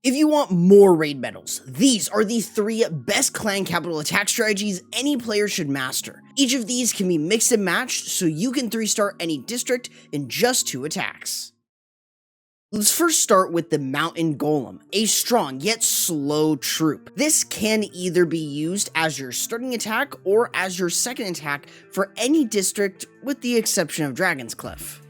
If you want more raid medals, these are the 3 best clan capital attack strategies any player should master. Each of these can be mixed and matched so you can 3-star any district in just 2 attacks. Let's first start with the Mountain Golem, a strong yet slow troop. This can either be used as your starting attack or as your second attack for any district with the exception of Dragon's Cliff.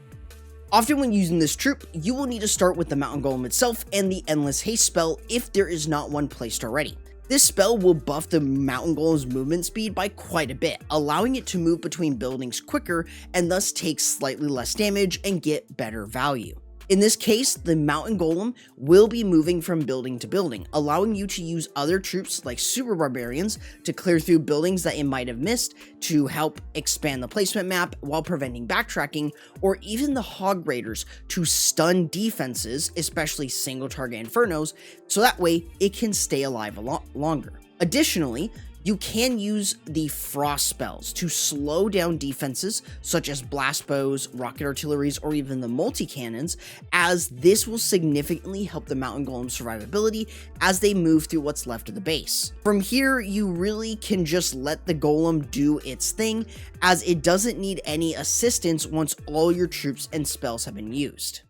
Often when using this troop, you will need to start with the Mountain Golem itself and the Endless Haste spell if there is not one placed already. This spell will buff the Mountain Golem's movement speed by quite a bit, allowing it to move between buildings quicker and thus take slightly less damage and get better value. In this case, the Mountain Golem will be moving from building to building, allowing you to use other troops like Super Barbarians to clear through buildings that it might have missed to help expand the placement map while preventing backtracking, or even the Hog Raiders to stun defenses, especially single target Infernos, so that way it can stay alive a lot longer. Additionally, you can use the frost spells to slow down defenses such as blast bows, rocket artilleries, or even the multi-cannons, as this will significantly help the Mountain Golem's survivability as they move through what's left of the base. From here, you really can just let the Golem do its thing, as it doesn't need any assistance once all your troops and spells have been used.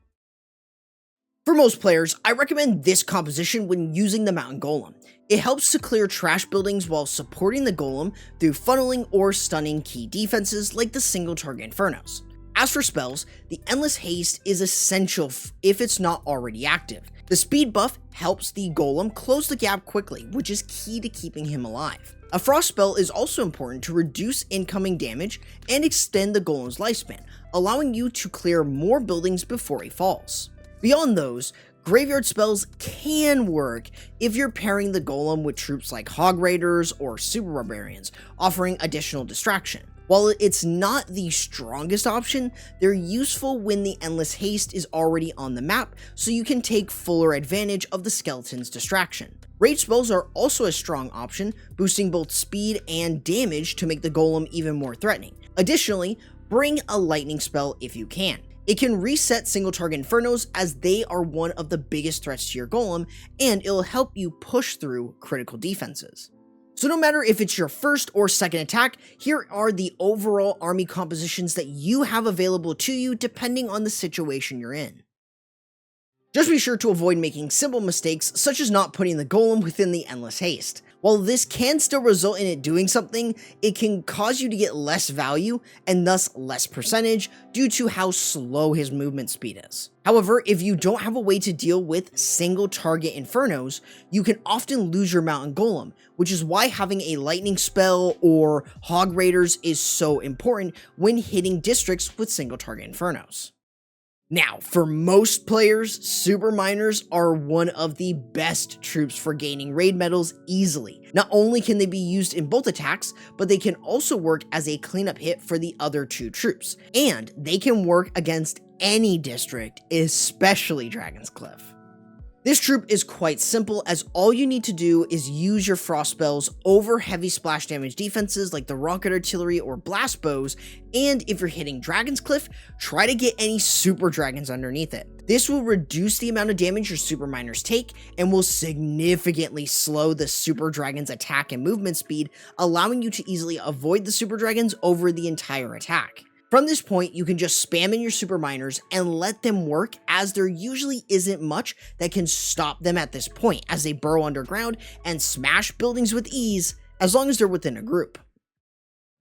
For most players, I recommend this composition when using the Mountain Golem. It helps to clear trash buildings while supporting the Golem through funneling or stunning key defenses like the single target Infernos. As for spells, the Endless Haste is essential if it's not already active. The speed buff helps the Golem close the gap quickly, which is key to keeping him alive. A frost spell is also important to reduce incoming damage and extend the Golem's lifespan, allowing you to clear more buildings before he falls. Beyond those, graveyard spells can work if you're pairing the Golem with troops like Hog Raiders or Super Barbarians, offering additional distraction. While it's not the strongest option, they're useful when the Endless Haste is already on the map, so you can take fuller advantage of the skeleton's distraction. Raid spells are also a strong option, boosting both speed and damage to make the Golem even more threatening. Additionally, bring a lightning spell if you can. It can reset single target Infernos as they are one of the biggest threats to your Golem, and it'll help you push through critical defenses. So no matter if it's your first or second attack, here are the overall army compositions that you have available to you depending on the situation you're in. Just be sure to avoid making simple mistakes such as not putting the Golem within the Endless Haste. While this can still result in it doing something, it can cause you to get less value and thus less percentage due to how slow his movement speed is. However, if you don't have a way to deal with single target Infernos, you can often lose your Mountain Golem, which is why having a lightning spell or Hog Raiders is so important when hitting districts with single target Infernos. Now, for most players, Super Miners are one of the best troops for gaining raid medals easily. Not only can they be used in both attacks, but they can also work as a cleanup hit for the other 2 troops. And they can work against any district, especially Dragon's Cliff. This troop is quite simple, as all you need to do is use your frost spells over heavy splash damage defenses like the rocket artillery or blast bows, and if you're hitting Dragon's Cliff, try to get any super dragons underneath it. This will reduce the amount of damage your super miners take and will significantly slow the super dragon's attack and movement speed, allowing you to easily avoid the super dragons over the entire attack. From this point, you can just spam in your super miners and let them work, as there usually isn't much that can stop them at this point, as they burrow underground and smash buildings with ease as long as they're within a group.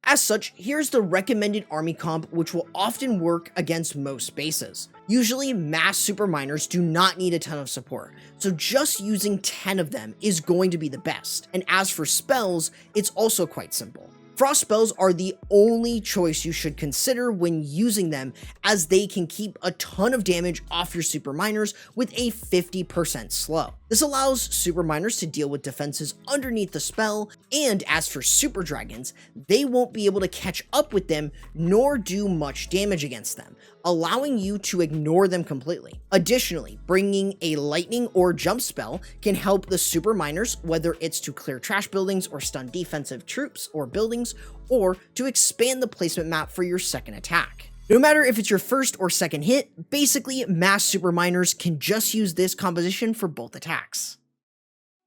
As such, here's the recommended army comp, which will often work against most bases. Usually, mass super miners do not need a ton of support, so just using 10 of them is going to be the best. And as for spells, it's also quite simple. Frost spells are the only choice you should consider when using them, as they can keep a ton of damage off your super miners with a 50% slow. This allows super miners to deal with defenses underneath the spell, and as for super dragons, they won't be able to catch up with them nor do much damage against them, allowing you to ignore them completely. Additionally, bringing a lightning or jump spell can help the super miners, whether it's to clear trash buildings or stun defensive troops or buildings, or to expand the placement map for your second attack. No matter if it's your first or second hit, basically mass super miners can just use this composition for both attacks.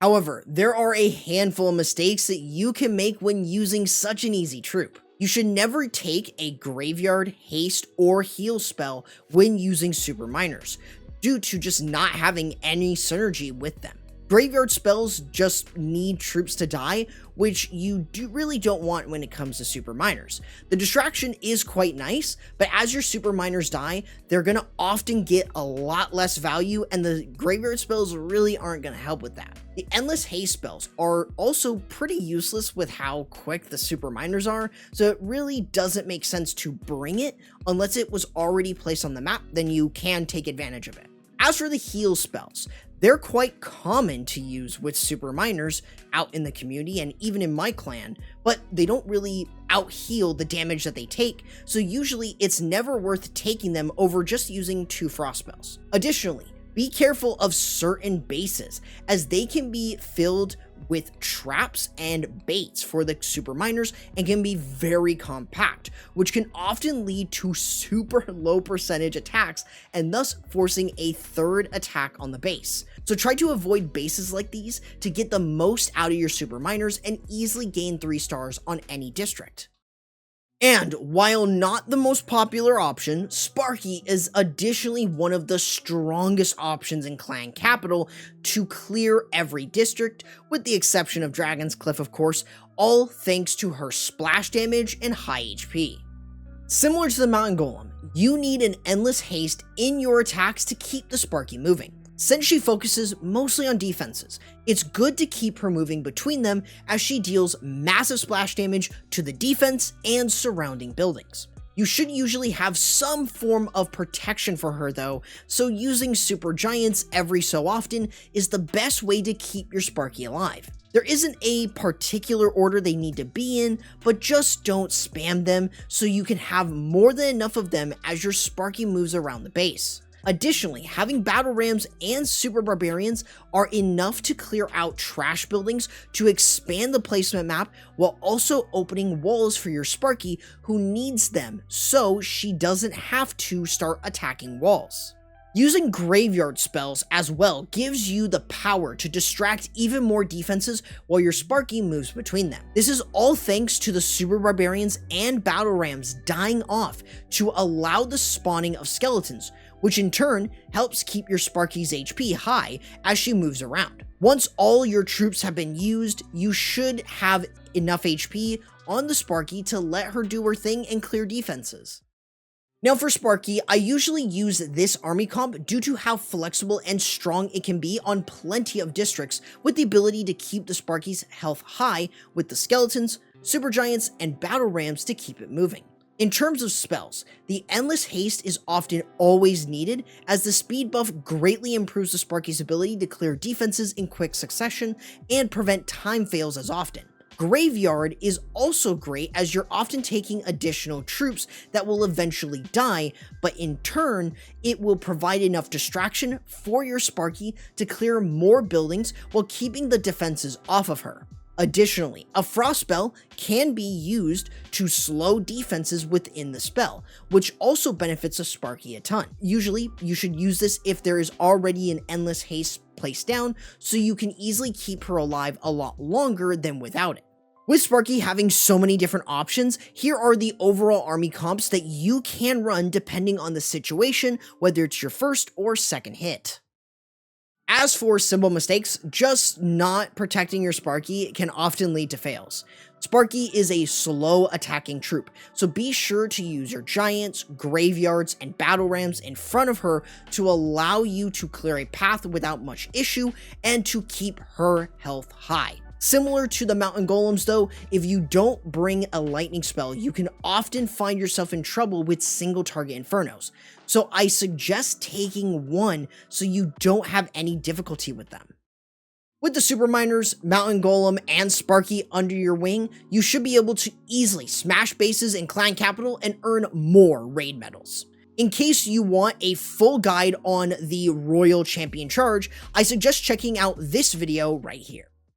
However, there are a handful of mistakes that you can make when using such an easy troop. You should never take a graveyard, haste, or heal spell when using super miners, due to just not having any synergy with them. Graveyard spells just need troops to die, which you really don't want when it comes to super miners. The distraction is quite nice, but as your super miners die, they're gonna often get a lot less value, and the graveyard spells really aren't gonna help with that. The endless haste spells are also pretty useless with how quick the super miners are, so it really doesn't make sense to bring it unless it was already placed on the map. Then you can take advantage of it. As for the heal spells, they're quite common to use with super miners out in the community and even in my clan, but they don't really out-heal the damage that they take, so usually it's never worth taking them over just using 2 frost spells. Additionally, be careful of certain bases, as they can be filled with traps and baits for the super miners and can be very compact, which can often lead to super low percentage attacks and thus forcing a third attack on the base. So try to avoid bases like these to get the most out of your super miners and easily gain 3 stars on any district. And while not the most popular option, Sparky is additionally one of the strongest options in Clan Capital to clear every district, with the exception of Dragon's Cliff of course, all thanks to her splash damage and high HP. Similar to the Mountain Golem, you need an endless haste in your attacks to keep the Sparky moving. Since she focuses mostly on defenses, it's good to keep her moving between them as she deals massive splash damage to the defense and surrounding buildings. You should usually have some form of protection for her though, so using super giants every so often is the best way to keep your Sparky alive. There isn't a particular order they need to be in, but just don't spam them so you can have more than enough of them as your Sparky moves around the base. Additionally, having battle rams and super barbarians are enough to clear out trash buildings to expand the placement map while also opening walls for your Sparky who needs them so she doesn't have to start attacking walls. Using graveyard spells as well gives you the power to distract even more defenses while your Sparky moves between them. This is all thanks to the super barbarians and battle rams dying off to allow the spawning of skeletons, which in turn helps keep your Sparky's HP high as she moves around. Once all your troops have been used, you should have enough HP on the Sparky to let her do her thing and clear defenses. Now for Sparky, I usually use this army comp due to how flexible and strong it can be on plenty of districts, with the ability to keep the Sparky's health high with the skeletons, super giants, and battle rams to keep it moving. In terms of spells, the Endless Haste is often always needed, as the speed buff greatly improves the Sparky's ability to clear defenses in quick succession and prevent time fails as often. Graveyard is also great as you're often taking additional troops that will eventually die, but in turn, it will provide enough distraction for your Sparky to clear more buildings while keeping the defenses off of her. Additionally, a frost spell can be used to slow defenses within the spell, which also benefits a Sparky a ton. Usually, you should use this if there is already an endless haste placed down, so you can easily keep her alive a lot longer than without it. With Sparky having so many different options, here are the overall army comps that you can run depending on the situation, whether it's your first or second hit. As for simple mistakes, just not protecting your Sparky can often lead to fails. Sparky is a slow attacking troop, so be sure to use your giants, graveyards, and battle rams in front of her to allow you to clear a path without much issue and to keep her health high. Similar to the Mountain Golems though, if you don't bring a lightning spell, you can often find yourself in trouble with single target infernos. So I suggest taking one so you don't have any difficulty with them. With the super miners, Mountain Golem, and Sparky under your wing, you should be able to easily smash bases in Clan Capital and earn more raid medals. In case you want a full guide on the Royal Champion Charge, I suggest checking out this video right here.